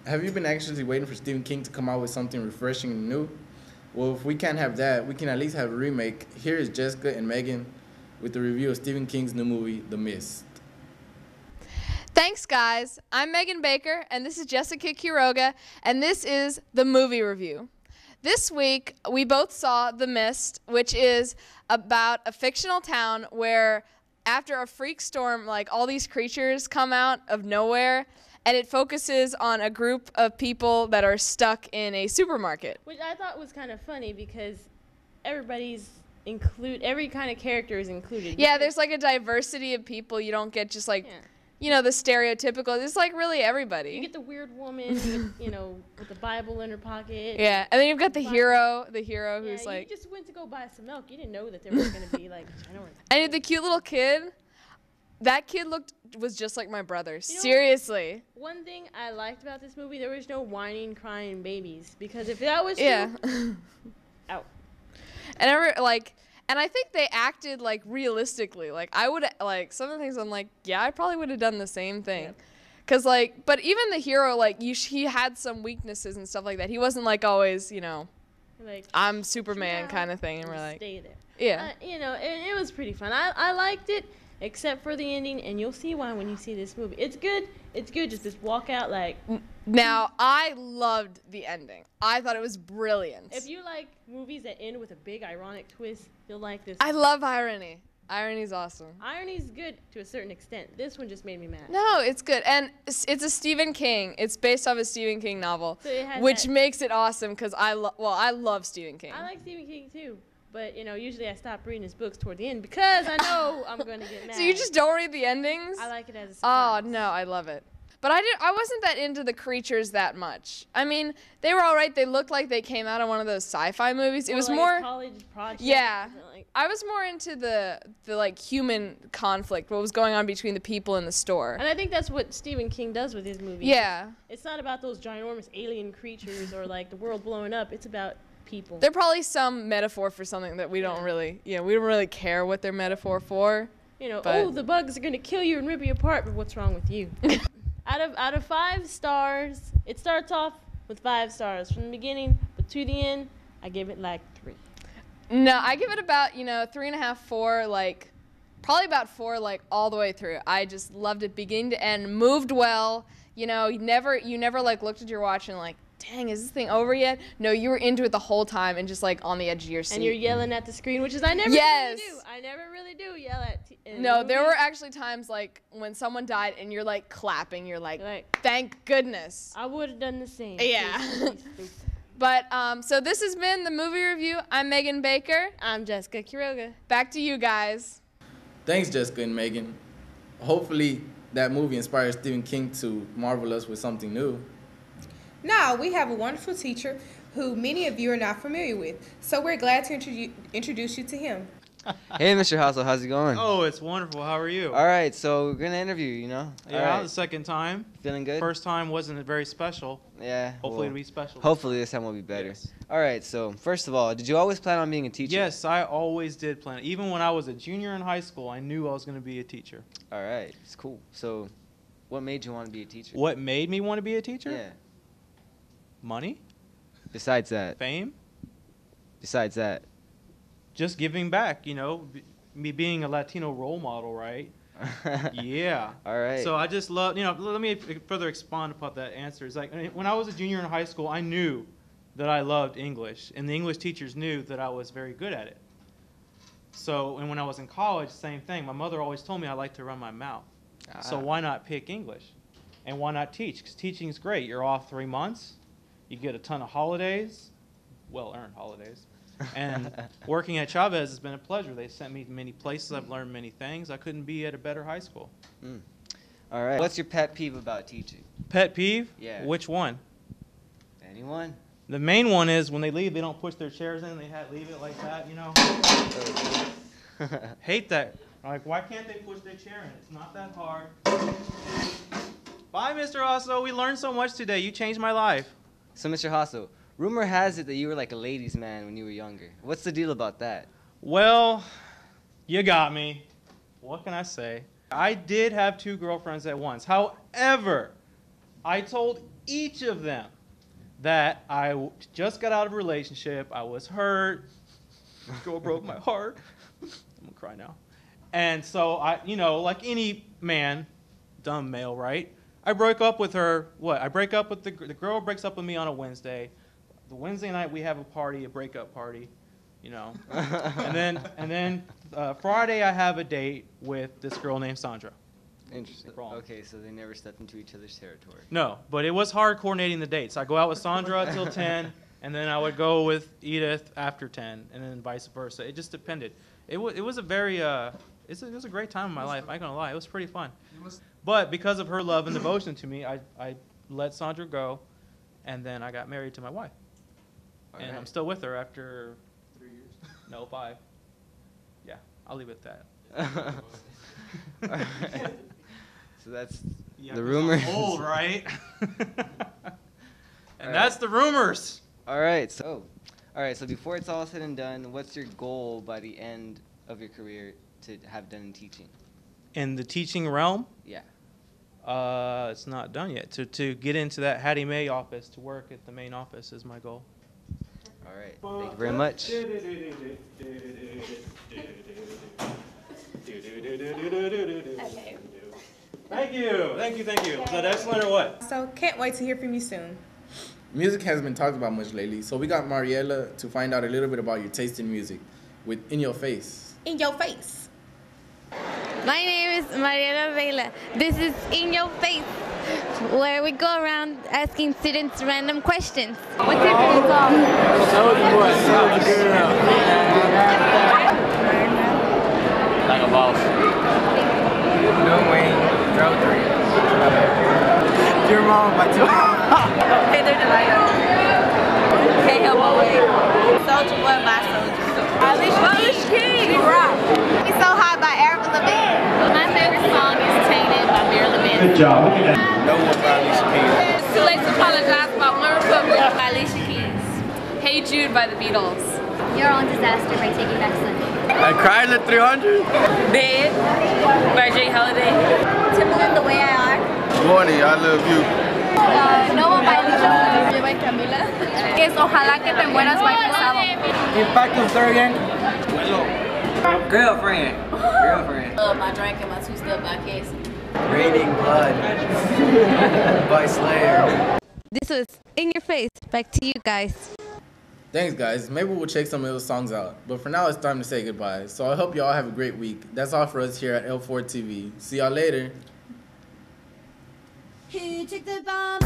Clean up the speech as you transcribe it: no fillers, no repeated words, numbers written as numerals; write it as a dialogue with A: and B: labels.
A: Have you been actually waiting for Stephen King to come out with something refreshing and new? Well, if we can't have that, we can at least have a remake. Here is Jessica and Megan with the review of Stephen King's new movie, The Mist.
B: Thanks, guys. I'm Megan Baker, and this is Jessica Quiroga, and this is the movie review. This week, we both saw The Mist, which is about a fictional town where after a freak storm, like all these creatures come out of nowhere, and it focuses on a group of people that are stuck in a supermarket.
C: Which I thought was kind of funny because every kind of character is included.
B: Yeah, there's like a diversity of people. You don't get just like, you know, the stereotypical. It's like really everybody.
C: You get the weird woman, with the Bible in her pocket.
B: Yeah, and then you've got the hero who's like.
C: You just went to go buy some milk. You didn't know that there was going to be like.
B: And the cute little kid. That kid was just like my brother. Seriously.
C: One thing I liked about this movie, there was no whining, crying babies. Because if that was true, out.
B: And I think they acted like realistically. Like I would some of the things I'm like, yeah, I probably would have done the same thing. Yeah. Cause but even the hero, he had some weaknesses and stuff like that. He wasn't like always, I'm Superman kind of thing. And we're like,
C: stay there.
B: Yeah.
C: It was pretty fun. I liked it. Except for the ending, and you'll see why when you see this movie. It's good. It's good. Just walk out like.
B: Now, I loved the ending. I thought it was brilliant.
C: If you like movies that end with a big ironic twist, you'll like this.
B: I love irony. Irony's awesome.
C: Irony's good to a certain extent. This one just made me mad.
B: No, it's good. And it's a Stephen King. It's based off a Stephen King novel, so which makes it awesome because I love Stephen King.
C: I like Stephen King too. But, usually I stop reading his books toward the end because I know I'm going to get mad.
B: So you just don't read the endings?
C: I like it as a surprise.
B: Oh, no, I love it. But I wasn't that into the creatures that much. I mean, they were all right. They looked like they came out of one of those sci-fi movies. It was more...
C: college project.
B: Yeah. I was more into the human conflict, what was going on between the people in the store.
C: And I think that's what Stephen King does with his movies.
B: Yeah.
C: It's not about those ginormous alien creatures or, the world blowing up. It's about... people.
B: They're probably some metaphor for something that we don't really, we don't really care what they're metaphor for.
C: The bugs are going to kill you and rip you apart, but what's wrong with you? out of 5 stars, it starts off with 5 stars from the beginning, but to the end, I give it like 3.
B: No, I give it about, 3.5, 4, probably about 4, all the way through. I just loved it beginning to end, moved well, you never looked at your watch and dang, is this thing over yet? No, you were into it the whole time and just on the edge of your seat.
C: And you're yelling at the screen, which is I never really do. I never really do yell at.
B: No, there were actually times when someone died and you're clapping. You're thank goodness.
C: I would have done the same.
B: Yeah. But so this has been the movie review. I'm Megan Baker.
C: I'm Jessica Quiroga.
B: Back to you guys.
A: Thanks, Jessica and Megan. Hopefully that movie inspires Stephen King to marvel us with something new.
D: Now, we have a wonderful teacher who many of you are not familiar with, so we're glad to introduce you to him.
E: Hey, Mr. Hassel, how's it going?
F: Oh, it's wonderful. How are you?
E: All right, so we're going to interview you,
F: Yeah,
E: right.
F: The second time.
E: Feeling good?
F: First time wasn't very special.
E: Yeah.
F: Hopefully it'll be special.
E: Hopefully this time will be better. Yes. All right, so first of all, did you always plan on being a teacher?
F: Yes, I always did plan. Even when I was a junior in high school, I knew I was going to be a teacher.
E: All right, it's cool. So what made you want to be a teacher?
F: What made me want to be a teacher?
E: Yeah.
F: Money?
E: Besides that?
F: Fame?
E: Besides that?
F: Just giving back, me being a Latino role model, right? Yeah.
E: All right.
F: So I just love, let me further expand upon that answer. It's when I was a junior in high school, I knew that I loved English, and the English teachers knew that I was very good at it. So, and when I was in college, same thing. My mother always told me I like to run my mouth. So why not pick English? And why not teach? Because teaching's great. You're off 3 months. You get a ton of holidays, well-earned holidays. And working at Chavez has been a pleasure. They sent me many places. I've learned many things. I couldn't be at a better high school.
E: All right. What's your pet peeve about teaching?
F: Pet peeve?
E: Yeah.
F: Which one?
E: Anyone?
F: The main one is when they leave, they don't push their chairs in. They leave it like that, Hate that. Why can't they push their chair in? It's not that hard. Bye, Mr. Osso. We learned so much today. You changed my life.
E: So, Mr. Hasso, rumor has it that you were like a ladies' man when you were younger. What's the deal about that?
F: Well, you got me. What can I say? I did have 2 girlfriends at once. However, I told each of them that I just got out of a relationship. I was hurt. This girl broke my heart. I'm gonna cry now. And so I, like any man, dumb male, right? I broke up with her. What? I break up with the girl. Breaks up with me on a Wednesday. The Wednesday night we have a party, a breakup party, and then Friday I have a date with this girl named Sandra.
E: Interesting. Okay, so they never stepped into each other's territory.
F: No, but it was hard coordinating the dates. I go out with Sandra till 10, and then I would go with Edith after 10, and then vice versa. It just depended. It was a very it was a great time in my life. I ain't gonna lie, it was pretty fun. But because of her love and devotion to me, I let Sandra go, and then I got married to my wife. And I'm still with her after 3 years. No, 5. Yeah, I'll leave it at that.
E: All right. So that's the rumors.
F: I'm old, right? And that's the rumors.
E: All right. So before it's all said and done, what's your goal by the end of your career to have done in teaching?
F: In the teaching realm?
E: Yeah.
F: It's not done yet. To get into that Hattie Mae office, to work at the main office is my goal.
E: All right. Thank you very much.
D: Okay.
F: Thank you. Was that excellent or what?
D: So can't wait to hear from you soon.
A: Music hasn't been talked about much lately, so we got Mariela to find out a little bit about your taste in music with In Your Face.
D: In Your Face.
G: My name is Mariela Vela. This is In Your Face, where we go around asking students random questions. What's your favorite song?
H: Soldier Boy, Soldier Girl. Like a boss. Lil Wayne, Dro 3. Dear Mama by Tupac.
G: Heather Delilah. Can't help my way. Soldier Boy by Soldier. Alicia Keys. Rock. It's So Hot by Erica Levine. My favorite song is Tainted by Mira Levine.
H: Good job. Look at that. No one by Alicia Keys.
B: Too Late to Apologize by One Republic.
G: By Alicia Keys.
B: Hey Jude by the Beatles.
I: Your Own Disaster by Taking Back Sunday.
H: I cried at 300.
G: Bed by Jay Holiday. Timbaland, The Way I Are.
H: Morning, I love you.
I: No One by Alicia Keys. By Camila.
G: Es Ojalá que te mueras by Pesado.
H: Impacto 30. Girlfriend.
G: My Drink and My Two Step by Casey.
H: Raining Blood by Slayer.
G: This was In Your Face. Back to you guys.
A: Thanks, guys. Maybe we'll check some of those songs out. But for now, it's time to say goodbye. So I hope y'all have a great week. That's all for us here at L4TV. See y'all later.
I: Who took the bomb?